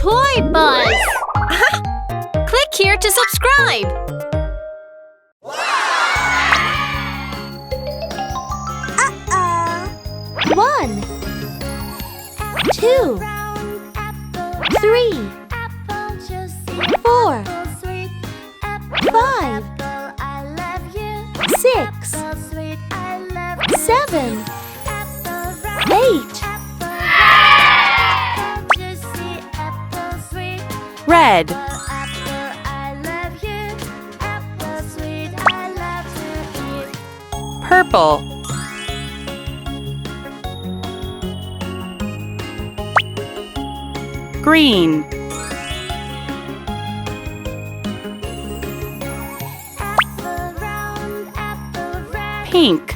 ToyBus. Click here to subscribe. One, 2, 3, 4, 5, 6, 7, 8. Red. Purple. Green. Pink.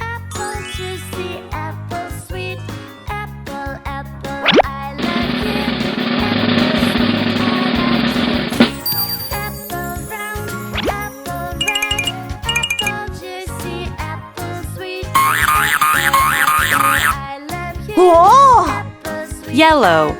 Whoa! Yellow.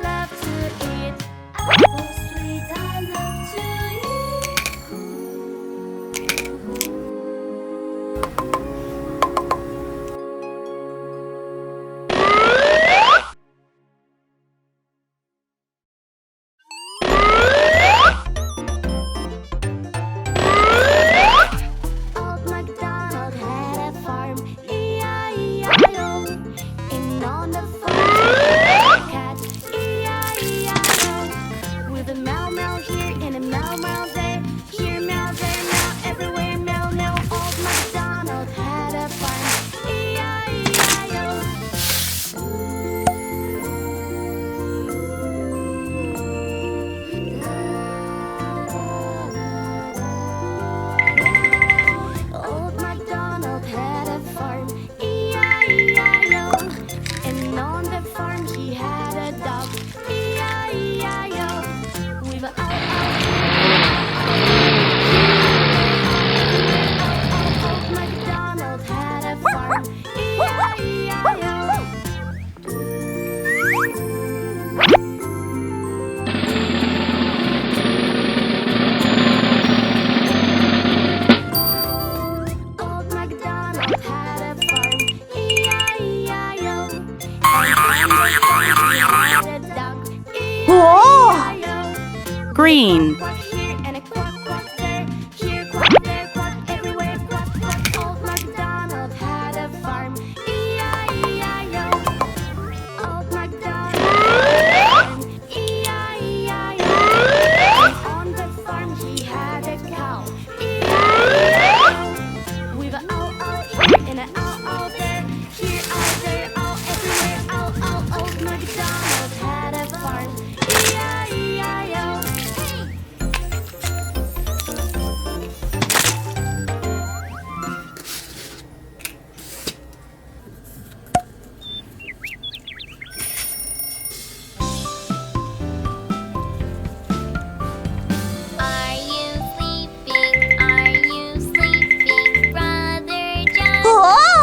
Whoa! Green. Whoa!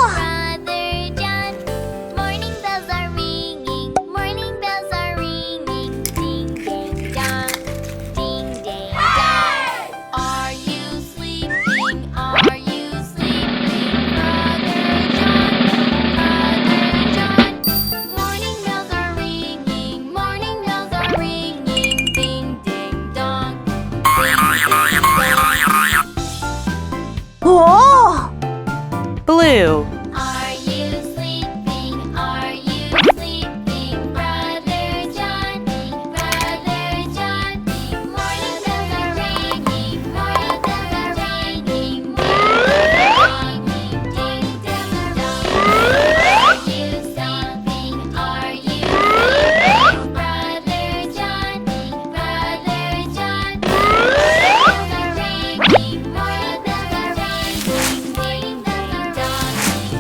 Blue. Are you sleeping? Are you sleeping, Brother John? Brother John, morning bells are ringing, morning bells are ringing, ding ding ding dong. Are you sleeping? Are you sleeping, Brother John? Brother John, morning bells are ringing, morning bells are ringing, ding ding dong.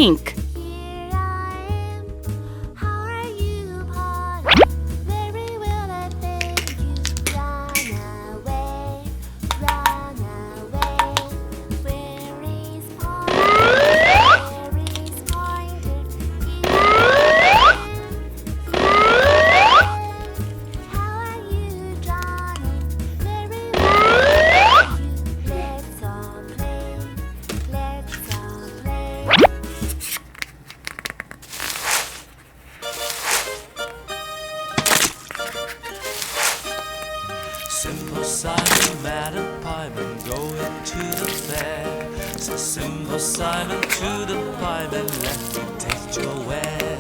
Pink. Here I am. How are you, Paul? Very well, I thank you. Run away, run away. Where is Paul? Where is Pointer? How are you, Johnny? Very well. Let's all play. Let's all play. Simple Simon met a pieman going to the fair. So Simple Simon to the pieman, let me taste your ware.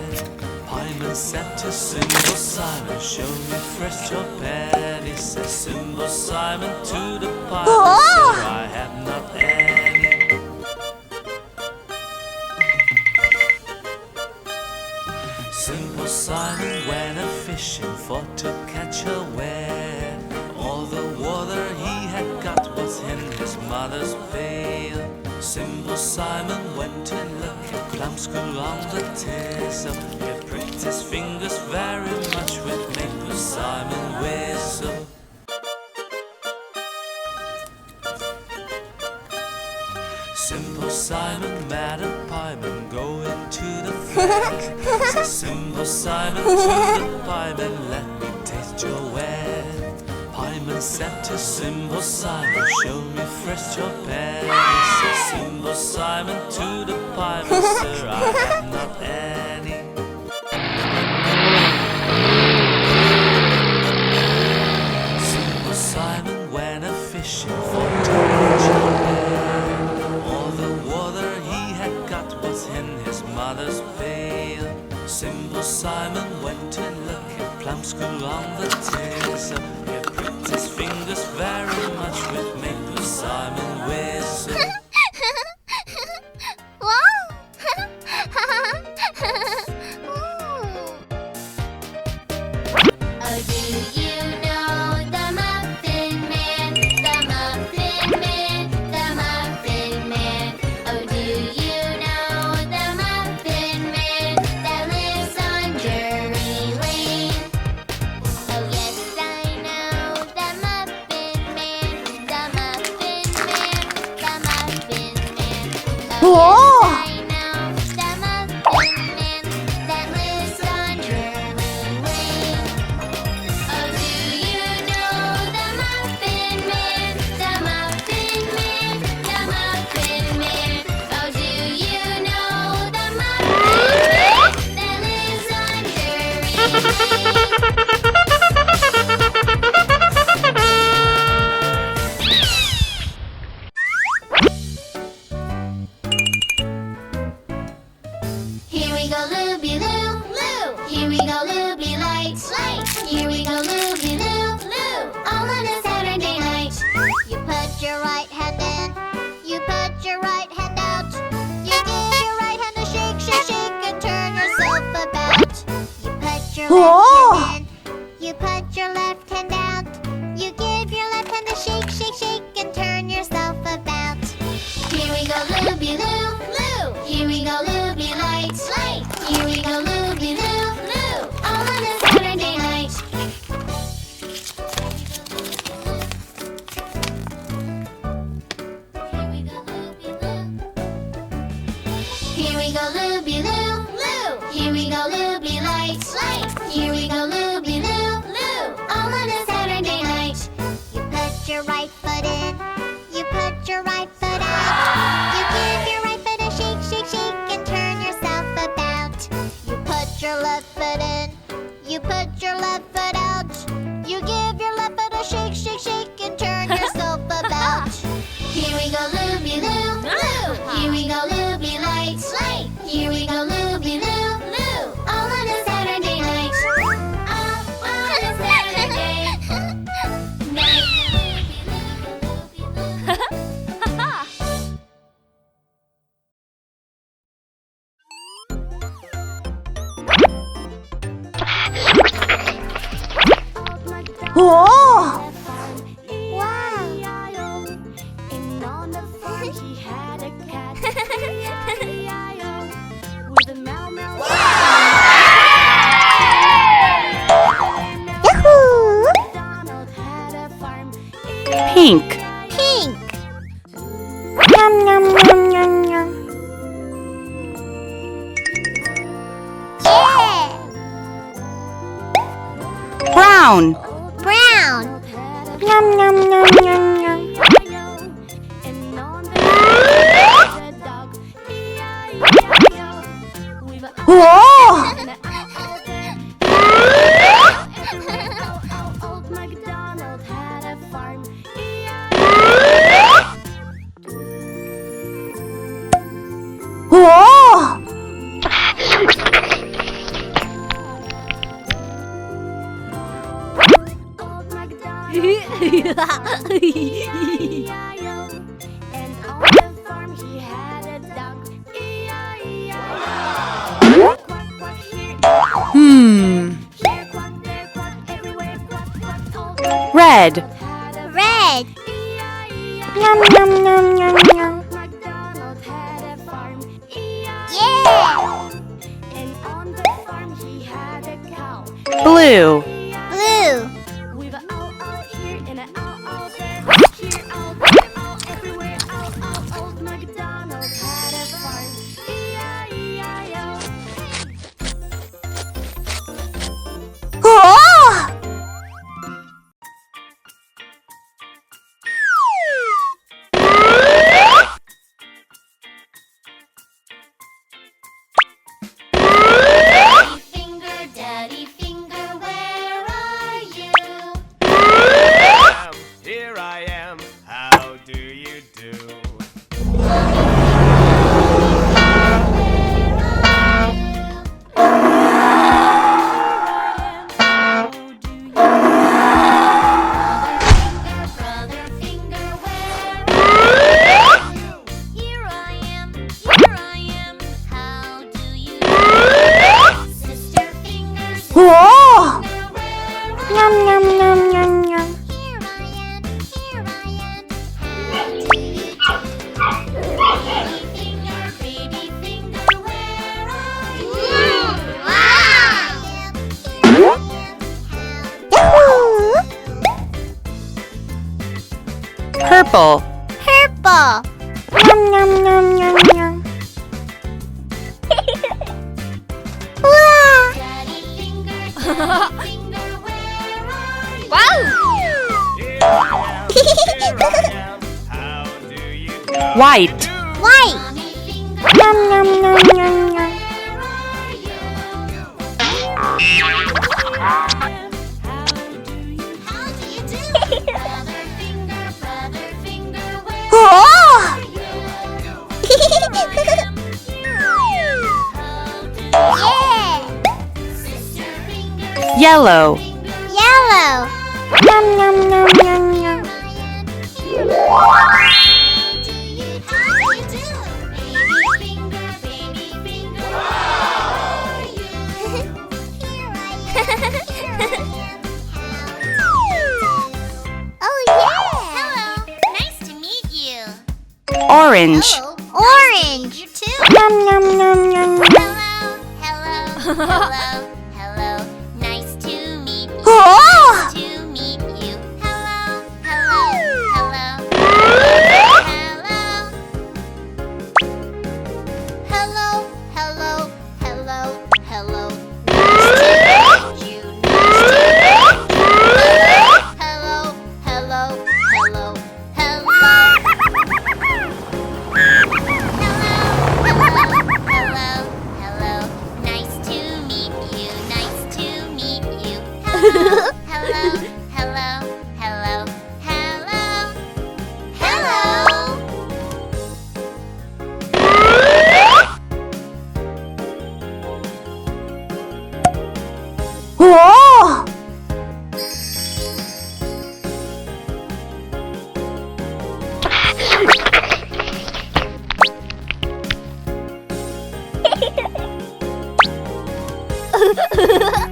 Pieman said to Simple Simon, show me first your penny. Said Simple Simon to the pieman, sir, I have not any. Simple Simon went a fishing for to catch a whale. All the water he had got was in his mother's pail. Simple Simon went to look at Plumskull on the thistle. He pricked his fingers very much with Maple Simon whistle. Simple Simon met a pieman going to the fair. So Simple Simon to the pieman, let me taste your ware. Pieman said to Simple Simon, show me first your penny. So Simple Simon to the pieman, sir, I have not any. Simple Simon went a fishing for to catch a whale. All the water he had got was in his mother's pail. Simple Simon went to look at Plumskull on the thistle. He pricked his fingers very much with Maple Simon whistle. Oh, do you know the Muffin Man? The Muffin Man, the Muffin Man. Oh, do you know the Muffin Man that lives on Drury Lane? Oh, yes, I know the Muffin Man, the Muffin Man, the Muffin Man. Oh, yes, I know the Muffin Man that lives on Drury Lane. Oh, do you know the Muffin Man? The Muffin Man, the Muffin Man. Oh, do you know the Muffin Man that lives on Drury Lane? Here we go, Looby Loo, Loo. Here we go, Looby Light, Light. Here we go, Looby Loo, Loo. All on a Saturday night. You put your right hand in, you put your right hand out. You give your right hand a shake, shake, shake, and turn yourself about. You put your left hand in, you put your left hand out. You give your left hand a shake, shake, shake, and turn yourself about. Here we go, Looby Loo, Loo. Here we go, Looby Light, Light. Here we go, Looby Loo, Loo. All on a Saturday night. Here we go, Looby Loo. Here we go, Looby Loo, Loo. Here we go, Looby Light, Light. Here we go, Looby Loo, Loo. All on a Saturday night. You put your right foot in, you put your right foot out. You give your right foot a shake, shake, shake, and turn yourself about. You put your left foot in, you put your left foot out. You give your left foot a shake, shake, shake, and turn yourself about. Here we go, Looby Loo, Loo. Here we go, Looby Light, Light. Here we go, Looby Loo, Loo. All on a Saturday night. All on a Saturday night. Wow! And on the farm he had a cat. E-I-E-I-O. Pink. Pink. Yum, yum, yum, yum, yum. Yeah. Brown. Brown. Yum, yum, yum, yum, yum. Whoa! Old MacDonald had a farm. Whoa! Old MacDonald E-I-E-I-O. And on the farm he had a dog. E-I-E-I-O. Quack, quack, here, here, quack, there, quack, everywhere, quack, quack. Old Red. MacDonald had a Red. E-I-E-I-O. Yum, yum, yum, yum, yum. MacDonald had a farm. E-I-E-I-O. Yeah! And on the farm he had a cow. Blue. Blue. We've a owl here and an owl there. Here, owl, there, owl, everywhere. Owl, old MacDonald had a farm. E-I-E-I-O. Whoa! Daddy finger, where are you? Here I am. How do you do? Brother finger, where are you? Here I am. How do you do? Sister finger, Whoa! where are Yum, yum, yum, yum, yum. Here I am. How do you do? Baby finger, where are you? Wow! Purple. Purple. Yum, yum, yum, yum, yum. Wow! Daddy finger, where are you? Wow! Here I am. How do you do? White. White. Mommy finger, Yum, yum, yum, yum, yum. how do you do? Brother finger, where Whoa! are you? Yeah! Sister finger, Yellow. Yellow. Yum, yum, yum, yum, yum. Baby finger, where are you? Oh yeah! Hello, nice to meet you. Orange. Orange. You too. Yum, yum, yum, yum, yum. Hello. Nice to meet you. Whoa! To meet you. Hello. Hello.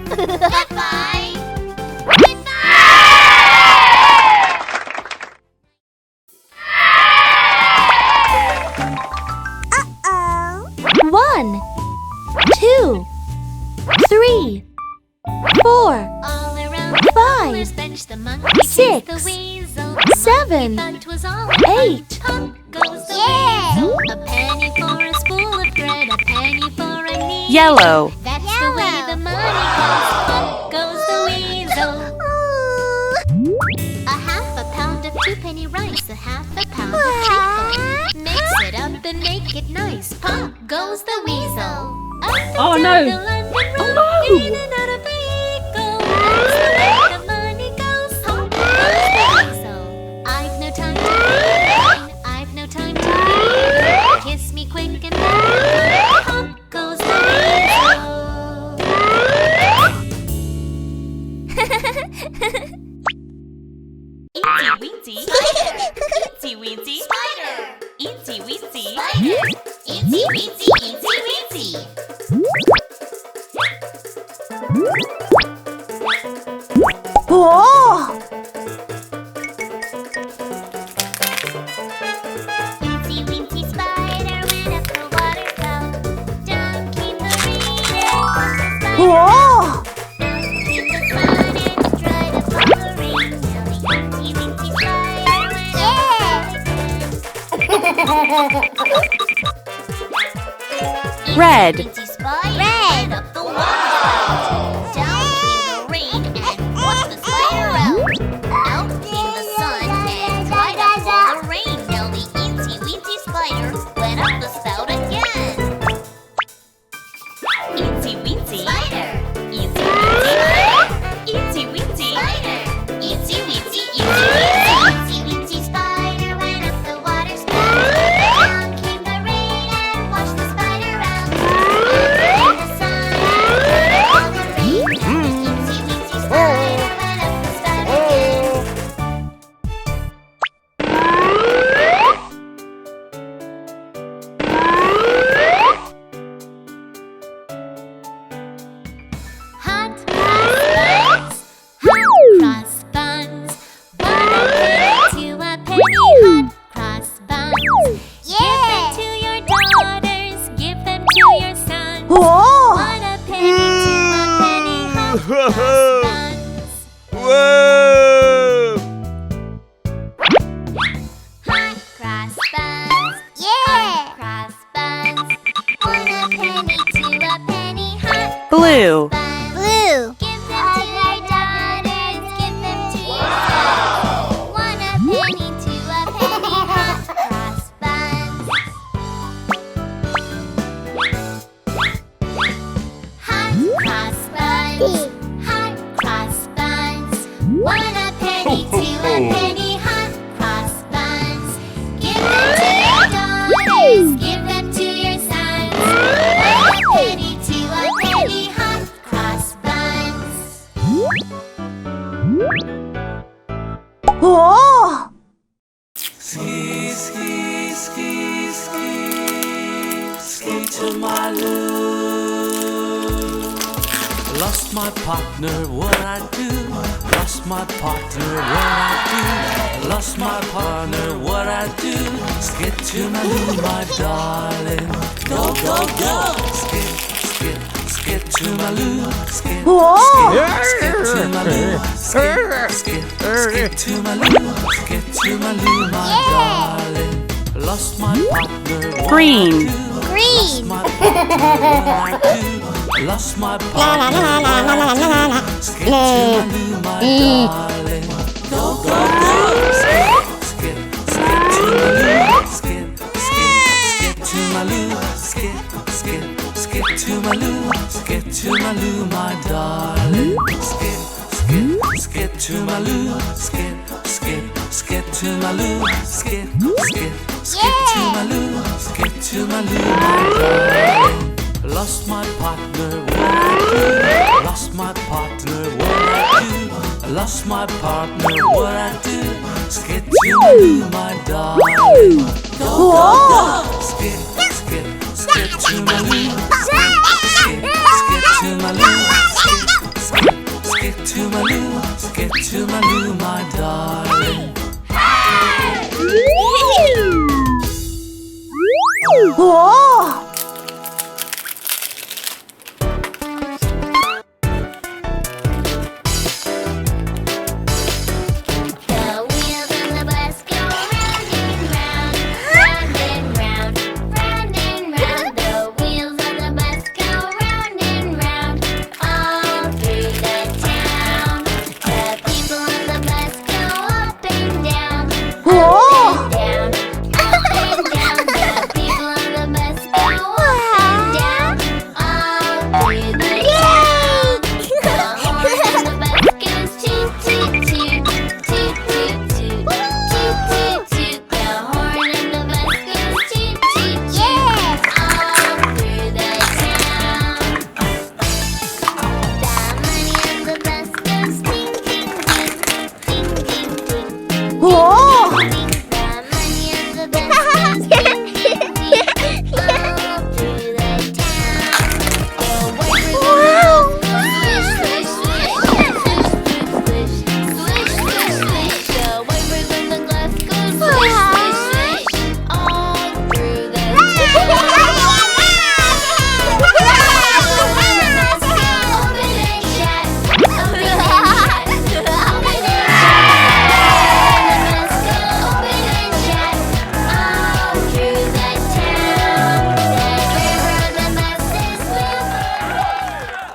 Goodbye. Uh-oh. 1, 2, 3, 4, All around the Five, bowler's bench, the monkey 6, chased the weasel. 7, 7, That was all 8. Pop goes the weasel. A penny for a spool of thread, a penny for a needle. Yellow. That's the way the money goes. Pop goes the weasel. A half a pound of 2-penny rice, a half a pound of treacle. Mix it up and make it nice. Pop goes the weasel. Up and Oh, down no. the London Road, no. in and out of vehicle. That's the way the money goes. Pop goes the weasel. I've no time to be I've no time to be. Kiss me quick and loud. Pop goes the weasel. Itsy weensy spider. Itsy weensy spider. Itsy weensy spider. Itsy weensy itsy weensy. Oh! Itsy weensy spider went up the water spout. Down came the rain and washed the spider. Oh! Down came the sun and dried up all the rain. Now the itsy weensy spider went up the water. Red. Itsy spider went up the water spout. Down came the rain and washed the spider out. Out came the sun and dried up all the rain. Now the itsy weensy spider went up the spout again. Itsy weensy spider. Itsy weensy spider. Itsy weensy spider. Itsy weensy itsy weensy. Itsy weensy spider went up the water spout. Down came the rain and washed the spider out. Out came the sun and dried up all the rain. Now the itsy weensy spider went up the spout again. Hot cross buns. Hot cross buns. 1 penny to a penny. Hot cross buns. Give them to your daughters. Give them to your sons. Oh! 1 penny to a penny. Hot cross buns. Whoa! Hot cross buns. Hot cross buns. 1 penny to a penny. Hot Blue. buns. Blue. Give them to your daughters, give them to your sons. 1 penny to a penny. Hot cross buns. Hot cross buns. Hot cross buns. 1 penny to a penny. Hot cross buns. Give them to your daughters, give them to your sons. 1 penny to a penny. Hot cross buns. Oh! Ski, ski, ski, ski, ski to my loo. Lost my partner, what I do? Lost my partner, what I do? Lost my partner, what I do? Skid to my loo, my darling. Go, go, go! Skid, skid, skid to my loo. Skid, Oh! skid to my loo. Skid, skid, skid to my loo. Skid to my loo, my darling. Lost my partner, what Green. I do? Lost my partner, what I do? Lost my partner, what I do? Skid to my loo, my darling. Go, go, go! Skid, skid, skid to my loo. Skid, skid, skid to my loo. Skid, skid, skid to my loo. Skid to my loo, my darling. Skid, skid, skid to my loo. Skid, skid, skid to my loo. Skid, skid, skid to my loo. Skid to my loo, my darling. Lost my partner, what I do? Lost my partner, what I do? Lost my partner, what I do? Skid to my loo, my darling. Go, go,